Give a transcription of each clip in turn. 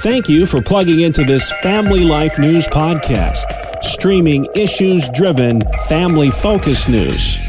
Thank you for plugging into this Family Life News podcast, streaming issues-driven, family-focused news.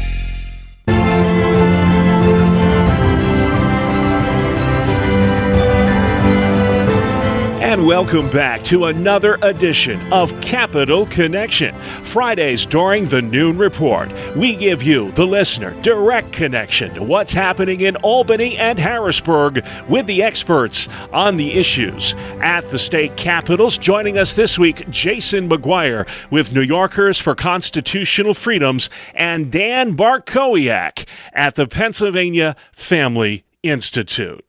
And welcome back to another edition of Capital Connection. Fridays during the Noon Report, we give you, the listener, direct connection to what's happening in Albany and Harrisburg with the experts on the issues at the state capitals. Joining us this week, Jason McGuire with New Yorkers for Constitutional Freedoms and Dan Bartkowiak at the Pennsylvania Family Institute.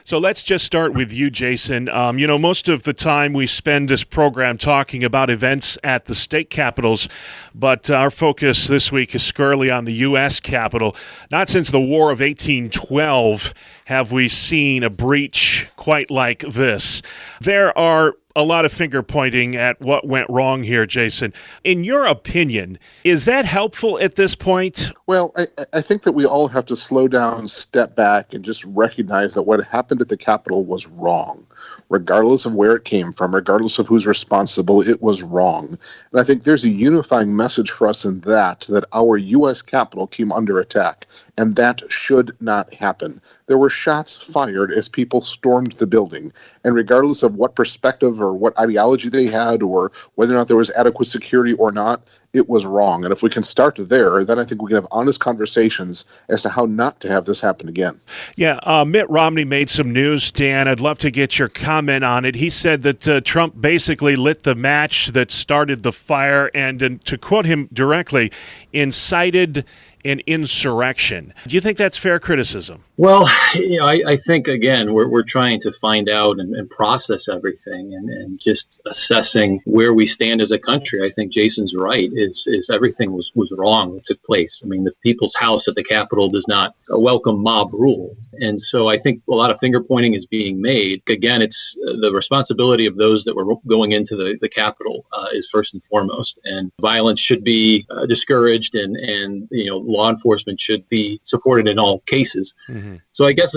So let's just start with you, Jason. Most of the time we spend this program talking about events at the state capitals, but our focus this week is squarely on the U.S. Capitol. Not since the War of 1812 have we seen a breach quite like this. There are a lot of finger pointing at what went wrong here, Jason. In your opinion, is that helpful at this point? Well, I think that we all have to slow down, step back, and just recognize that what happened at the Capitol was wrong. Regardless of where it came from, regardless of who's responsible, it was wrong. And I think there's a unifying message for us in that our U.S. Capitol came under attack, and that should not happen. There were shots fired as people stormed the building, and regardless of what perspective or what ideology they had or whether or not there was adequate security or not, it was wrong. And if we can start there, then I think we can have honest conversations as to how not to have this happen again. Yeah, Mitt Romney made some news, Dan. I'd love to get your comment on it. He said that Trump basically lit the match that started the fire and to quote him directly, incited an insurrection. Do you think that's fair criticism? Well, I think, again, we're trying to find out and process everything and just assessing where we stand as a country. I think Jason's right, is everything was wrong that took place. I mean, the people's house at the Capitol does not welcome mob rule. And so I think a lot of finger pointing is being made. Again, it's the responsibility of those that were going into the Capitol is first and foremost. And violence should be discouraged and law enforcement should be supported in all cases. Mm-hmm. So I guess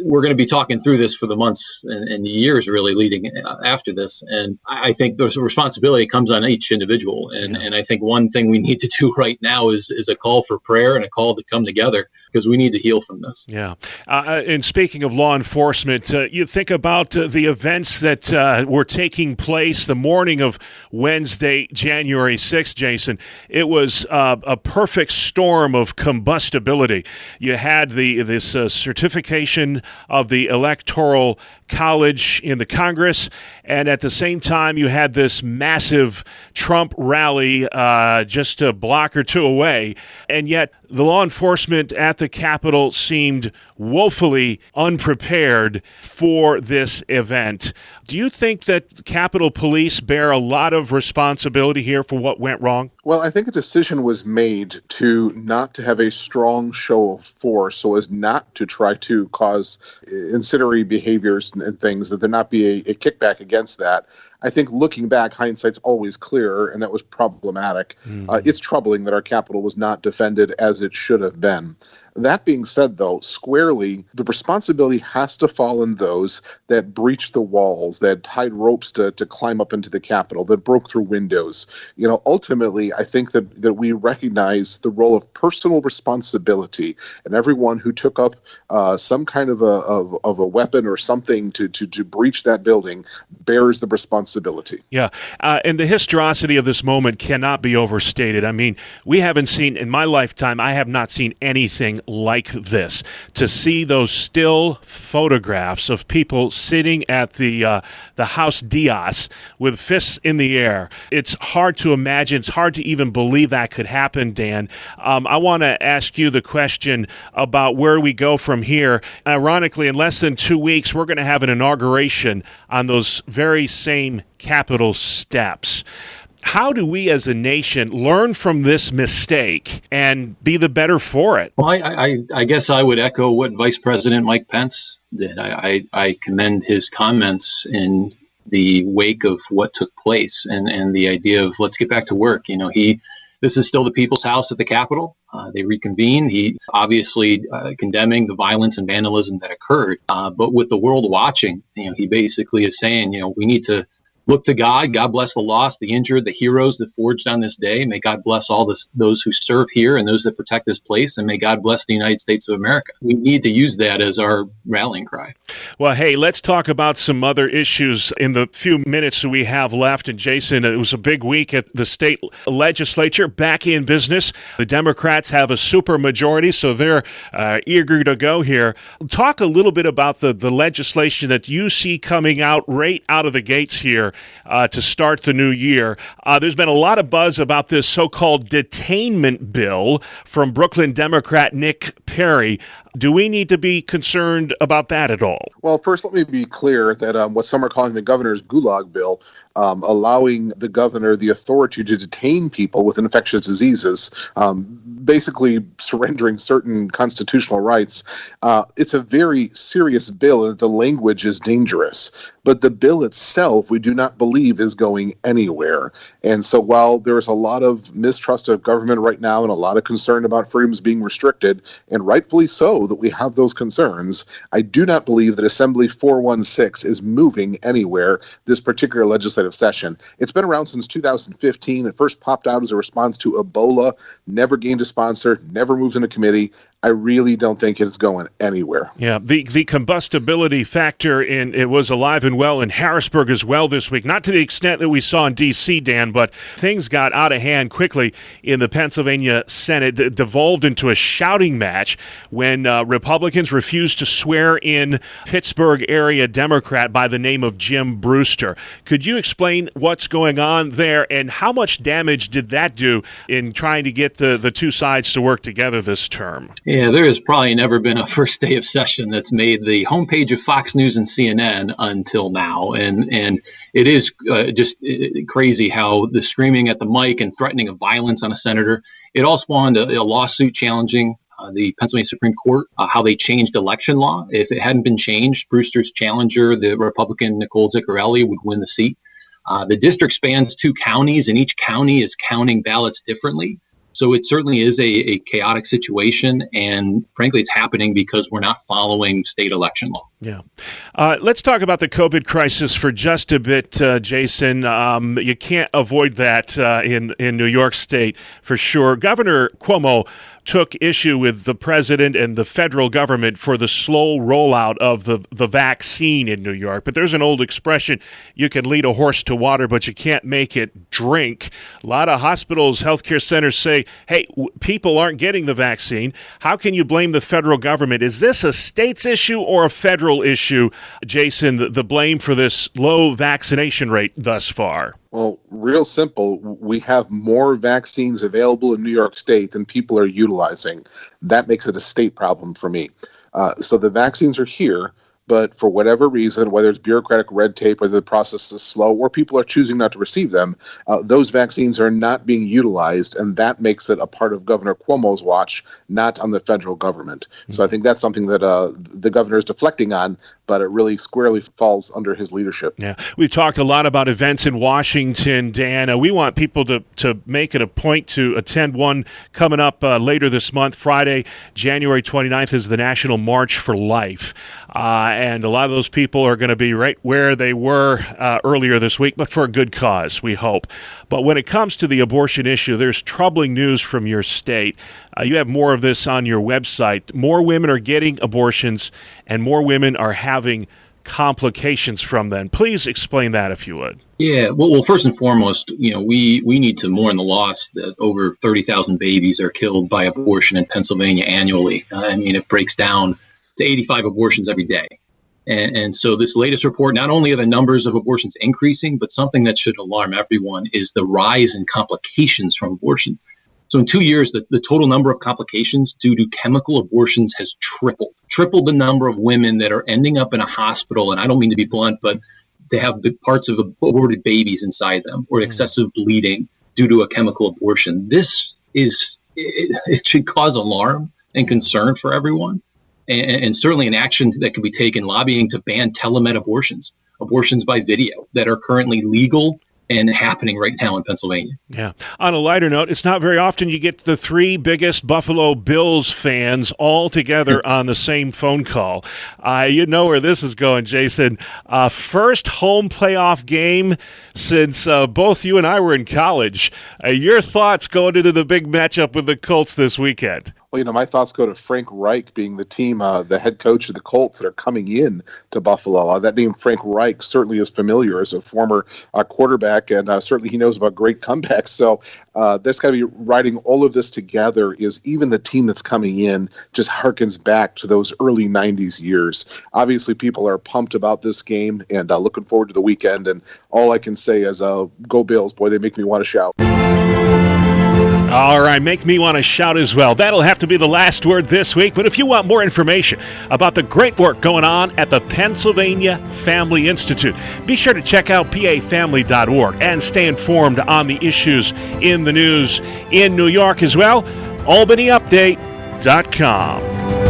we're going to be talking through this for the months and years really leading after this. And I think the responsibility comes on each individual. And I think one thing we need to do right now is a call for prayer and a call to come together because we need to heal from this. Yeah. And speaking of law enforcement, you think about the events that were taking place the morning of Wednesday, January 6th, Jason. It was a perfect storm of combustibility. You had this certification of the Electoral College in the Congress, and at the same time, you had this massive Trump rally just a block or two away, and yet the law enforcement at the Capitol seemed woefully unprepared for this event. Do you think that Capitol Police bear a lot of responsibility here for what went wrong? Well, I think a decision was made to not to have a strong show of force so as not to try to cause incendiary behaviors and things, that there not be a kickback against that. I think looking back, hindsight's always clearer, and that was problematic. Mm-hmm. It's troubling that our Capitol was not defended as it should have been. That being said, though, squarely, the responsibility has to fall on those that breached the walls, that tied ropes to climb up into the Capitol, that broke through windows. Ultimately, I think that we recognize the role of personal responsibility, and everyone who took up some kind of a weapon or something to breach that building bears the responsibility. Yeah, and the historicity of this moment cannot be overstated. I mean, we haven't seen, in my lifetime, I have not seen anything like this. To see those still photographs of people sitting at the House dais with fists in the air, it's hard to imagine. It's hard to even believe that could happen, Dan. I want to ask you the question about where we go from here. Ironically, in less than 2 weeks, we're going to have an inauguration on those very same Capitol steps. How do we as a nation learn from this mistake and be the better for it? Well, I guess I would echo what Vice President Mike Pence did. I commend his comments in the wake of what took place and the idea of let's get back to work. He This is still the People's House at the Capitol. They reconvened. He obviously condemning the violence and vandalism that occurred. But with the world watching, he basically is saying, we need to look to God. God bless the lost, the injured, the heroes that forged on this day. May God bless those who serve here and those that protect this place. And may God bless the United States of America. We need to use that as our rallying cry. Well, hey, let's talk about some other issues in the few minutes we have left. And Jason, it was a big week at the state legislature, back in business. The Democrats have a super majority, so they're eager to go here. Talk a little bit about the legislation that you see coming out right out of the gates here to start the new year. There's been a lot of buzz about this so-called detainment bill from Brooklyn Democrat Nick Perry. Do we need to be concerned about that at all? Well, first, let me be clear that what some are calling the governor's gulag bill, allowing the governor the authority to detain people with infectious diseases, basically surrendering certain constitutional rights. It's a very serious bill, and the language is dangerous. But the bill itself, we do not believe is going anywhere. And so while there's a lot of mistrust of government right now and a lot of concern about freedoms being restricted, and rightfully so that we have those concerns, I do not believe that Assembly 416 is moving anywhere this particular legislative session. It's been around since 2015. It first popped out as a response to Ebola, never gained a sponsor, never moved in a committee. I really don't think it's going anywhere. Yeah, the combustibility factor it was alive and well in Harrisburg as well this week. Not to the extent that we saw in D.C., Dan, but things got out of hand quickly in the Pennsylvania Senate. It devolved into a shouting match when Republicans refused to swear in Pittsburgh area Democrat by the name of Jim Brewster. Could you explain what's going on there and how much damage did that do in trying to get the two sides to work together this term? Yeah, there has probably never been a first day of session that's made the homepage of Fox News and CNN until now. And it is just crazy how the screaming at the mic and threatening of violence on a senator, it all spawned a lawsuit challenging the Pennsylvania Supreme Court, how they changed election law. If it hadn't been changed, Brewster's challenger, the Republican Nicole Ziccarelli, would win the seat. The district spans 2 counties, and each county is counting ballots differently. So it certainly is a chaotic situation, and frankly, it's happening because we're not following state election law. Yeah. Let's talk about the COVID crisis for just a bit, Jason. You can't avoid that in New York State for sure. Governor Cuomo took issue with the president and the federal government for the slow rollout of the vaccine in New York. But there's an old expression, you can lead a horse to water, but you can't make it drink. A lot of hospitals, healthcare centers say, hey, people aren't getting the vaccine. How can you blame the federal government? Is this a state's issue or a federal issue, Jason, the blame for this low vaccination rate thus far? Well, real simple. We have more vaccines available in New York State than people are utilizing. That makes it a state problem for me. So the vaccines are here, but for whatever reason, whether it's bureaucratic red tape, whether the process is slow, or people are choosing not to receive them, those vaccines are not being utilized, and that makes it a part of Governor Cuomo's watch, not on the federal government. So I think that's something that the governor is deflecting on, but it really squarely falls under his leadership. Yeah, we've talked a lot about events in Washington, Dan. We want people to make it a point to attend one coming up later this month. Friday, January 29th is the National March for Life. And a lot of those people are going to be right where they were earlier this week, but for a good cause, we hope. But when it comes to the abortion issue, there's troubling news from your state. You have more of this on your website. More women are getting abortions, and more women are having complications from them. Please explain that, if you would. Yeah, well, first and foremost, we need to mourn the loss that over 30,000 babies are killed by abortion in Pennsylvania annually. I mean, it breaks down to 85 abortions every day. And so this latest report, not only are the numbers of abortions increasing, but something that should alarm everyone is the rise in complications from abortion. So in 2 years, the total number of complications due to chemical abortions has tripled the number of women that are ending up in a hospital. And I don't mean to be blunt, but they have the parts of aborted babies inside them or excessive bleeding due to a chemical abortion. It should cause alarm and concern for everyone. And certainly an action that could be taken, lobbying to ban telemed abortions by video that are currently legal and happening right now in Pennsylvania. Yeah. On a lighter note, it's not very often you get the three biggest Buffalo Bills fans all together on the same phone call. You know where this is going, Jason. First home playoff game since both you and I were in college. Your thoughts going into the big matchup with the Colts this weekend? Well, my thoughts go to Frank Reich being the head coach of the Colts that are coming in to Buffalo. That name, Frank Reich, certainly is familiar as a former quarterback, and certainly he knows about great comebacks. So that's got to be riding all of this together is even the team that's coming in just harkens back to those early 90s years. Obviously, people are pumped about this game and looking forward to the weekend, and all I can say is go Bills. Boy, they make me want to shout. All right, make me want to shout as well. That'll have to be the last word this week. But if you want more information about the great work going on at the Pennsylvania Family Institute, be sure to check out pafamily.org and stay informed on the issues in the news in New York as well. AlbanyUpdate.com.